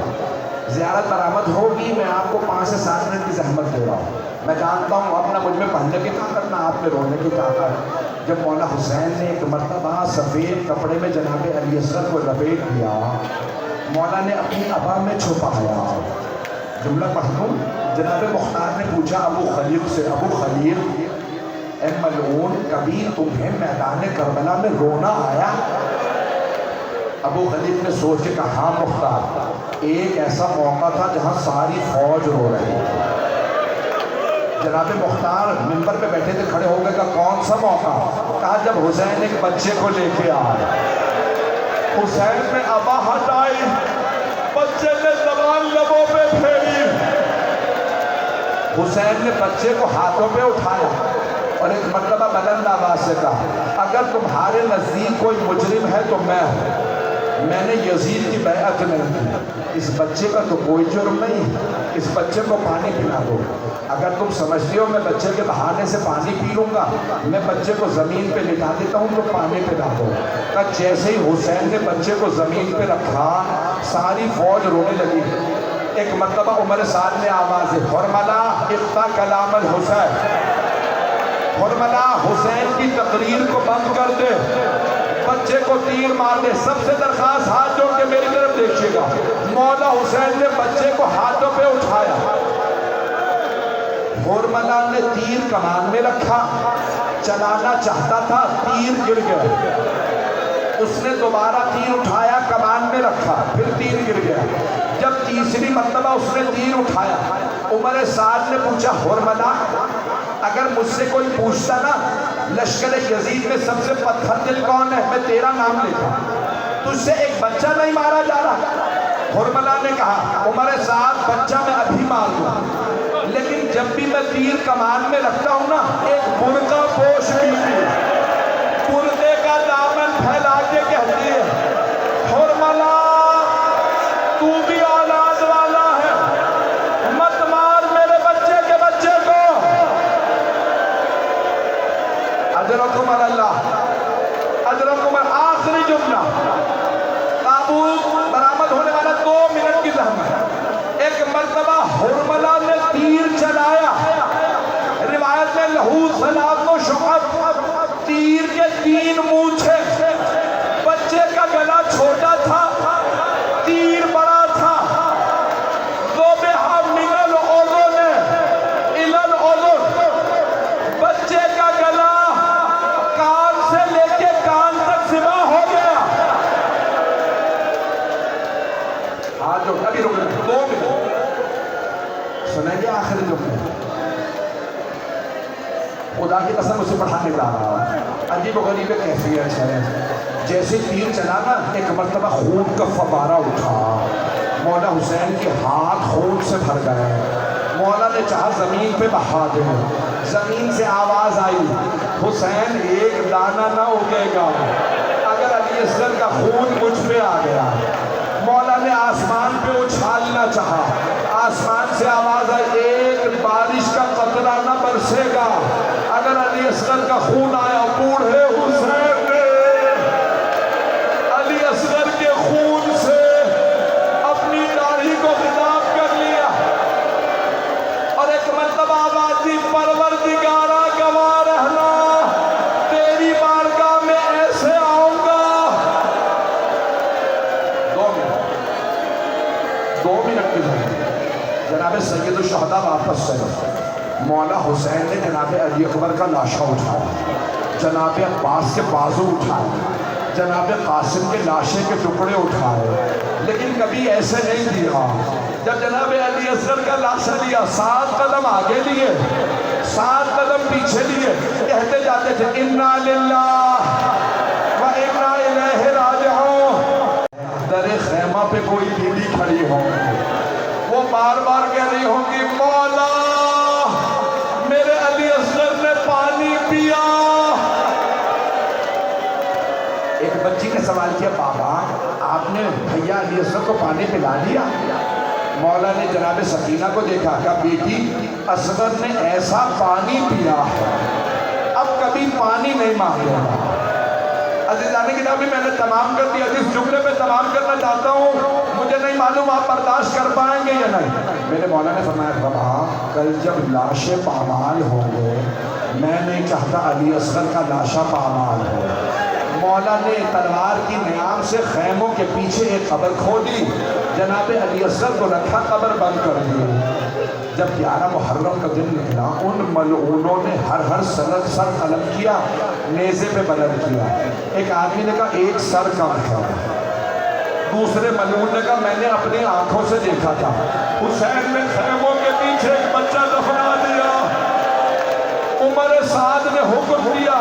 S3: زیارت برآمد ہوگی، میں آپ کو 5 سے 7 منٹ کی زحمت دے رہا ہوں۔ میں جانتا ہوں اپنا مجھ میں پڑھنے کی طاقت نہ آپ میں رونے کی طاقت۔ جب مولا حسین نے ایک مرتبہ سفید کپڑے میں جناب علی اصغر کو لپیٹ دیا، مولا نے اپنی ابا میں چھپایا۔ جملہ پڑھ دوں، جناب مختار نے پوچھا ابو خلیل سے، ابو خلیل اے ملعون، کبھی تمہیں میدان کربلا میں رونا آیا؟ ابو خلیل نے سوچ کے کہا ہاں مختار، ایک ایسا موقع تھا جہاں ساری فوج رو رہی تھی۔ جناب مختار منبر پہ بیٹھے تھے، کھڑے ہو گئے، کہا کون سا موقع؟ کہا جب حسین ایک بچے کو لے کے آئے، حسین نے ابا ہٹائی، بچے نے زبان لبوں پہ پھیری، حسین نے بچے کو ہاتھوں پہ اٹھایا اور ایک مرتبہ بلند آواز سے کہا اگر تمہارے نزدیک کوئی مجرم ہے تو میں ہوں، میں نے یزید کی بیعت نہیں کی، اس بچے کا تو کوئی جرم نہیں، اس بچے کو پانی پلا دو۔ اگر تم سمجھتے ہو میں بچے کے بہانے سے پانی پی لوں گا، میں بچے کو زمین پہ لٹا دیتا ہوں تو پانی پلا دو۔ جیسے ہی حسین نے بچے کو زمین پہ رکھا، ساری فوج رونے لگی۔ ایک مرتبہ عمر سعد نے آواز دی، حرملا اقطع کلام الحسین، حرملا حسین کی تقریر کو بند کر دے، بچے کو تیر مار دے۔ سب سے درخواست ہاتھ جوڑ کے میری طرف دیکھیے گا۔ مولا حسین نے بچے کو ہاتھوں پہ اٹھایا، حرملا نے تیر کمان میں رکھا، چلانا چاہتا تھا، تیر گر گیا، اس نے دوبارہ تیر اٹھایا، کمان میں رکھا، پھر تیر گر گیا۔ جب تیسری مرتبہ اس نے تیر اٹھایا، عمر سعد نے پوچھا حرملا اگر مجھ سے کوئی پوچھتا نا لشکر یزید میں سب سے پتھر دل کون ہے، میں تیرا نام لیتا، تجھ سے ایک بچہ نہیں مارا جا رہا؟ حرملا نے کہا عمر سعد بچہ میں ابھی مار دوں، لیکن جب بھی میں تیر کمان میں رکھتا ہوں نا ایک برقع پوش بیوی پردے کا دامن پھیلا کے کہتی ہے حرملا تو بھی اولاد والا ہے، مت مار میرے بچے کے بچے کو۔ اجرکم اللہ، اجرکم۔ آخری جملہ، تابوت برآمد ہونے والا 2 منٹ کی زحمت۔ ایک مرتبہ حرملا نے تیر چلایا، روایت میں لہو سلام و شعب، تیر کے 3 مونچھے، بچے کا گلا چھوٹا تھا، تیر بڑا تھا، ذبح من الاذن الی الاذن، بچے کا گلا کان سے لے کے کان تک ذبح ہو گیا۔ آج جو ابھی رک رہے 2 منٹ سنیں گے آخری جملے، خدا کی قسم اسے پڑھانے جا رہا ہوں، عجیب و غریب کیفیت ہے۔ جیسے تیر چلا نا ایک مرتبہ خون کا فوارہ اٹھا، مولا حسین کے ہاتھ خون سے بھر گئے، مولا نے چاہا زمین پہ بہا دے، زمین سے آواز آئی حسین ایک دانہ نہ اگے گا اگر علی اصغر کا خون مجھ پہ آ گیا۔ مولا نے آسمان پہ اچھالنا چاہا، آسمان سے آواز آئی ایک بارش کا قطرہ نہ برسے گا اگر علی اصغر کا خون آیا۔ بوڑھے حسین نے علی اصغر کے خون سے اپنی داڑھی کو خطاب کر لیا اور ایک مرتبہ آواز دی پروردگارا گواہ رہنا تیری بارگاہ میں ایسے آؤں گا۔ 2 منٹ کی ضرورت۔ جناب سید الشہداء واپس چلے، مولا حسین نے جناب علی اکبر کا لاشا اٹھایا، جناب عباس کے بازو اٹھائے، جناب قاسم کے لاشے کے ٹکڑے اٹھائے، لیکن کبھی ایسے نہیں دیا۔ جب جناب علی اصغر کا لاشا لیا 7 قدم آگے لیے 7 قدم پیچھے لیے، کہتے جاتے تھے انا للہ و انا الیہ راجعون۔ در خیمہ پہ کوئی بیوی کھڑی ہو، وہ بار بار کہہ رہی ہوگی مولا میرے علی اصغر نے پانی پیا۔ ایک بچی نے سوال کیا بابا آپ نے بھیا علی اصغر کو پانی پلا دیا؟ مولا نے جناب سکینہ کو دیکھا، کہا بیٹی اصغر نے ایسا پانی پیا ہے اب کبھی پانی نہیں مانگے گا۔ عزیزان گرامی میں نے تمام کر دیا، جس جملے پہ تمام کرنا چاہتا ہوں مجھے نہیں معلوم آپ برداشت کر پائیں گے یا نہیں۔ میرے مولا نے فرمایا بابا کل جب لاشیں پامال ہوں گے میں نہیں چاہتا علی اصغر کا لاشا پامال ہو۔ مولا نے تلوار کی نیام سے خیموں کے پیچھے ایک قبر کھودی، جناب علی اصغر کو رکھا، قبر بند کر دی۔ جب 11 محرم کا دن نکلا ان ملعونوں نے ہر سر قلم کیا، نیزے پہ بدل کیا۔ ایک آدمی نے کہا ایک سر کم تھا، دوسرے ملعون نے کہا میں نے اپنی آنکھوں سے دیکھا تھا۔ حسین نے خیموں کے پیچھے ایک بچہ دفنا دیا۔ عمر سعد نے حکم دیا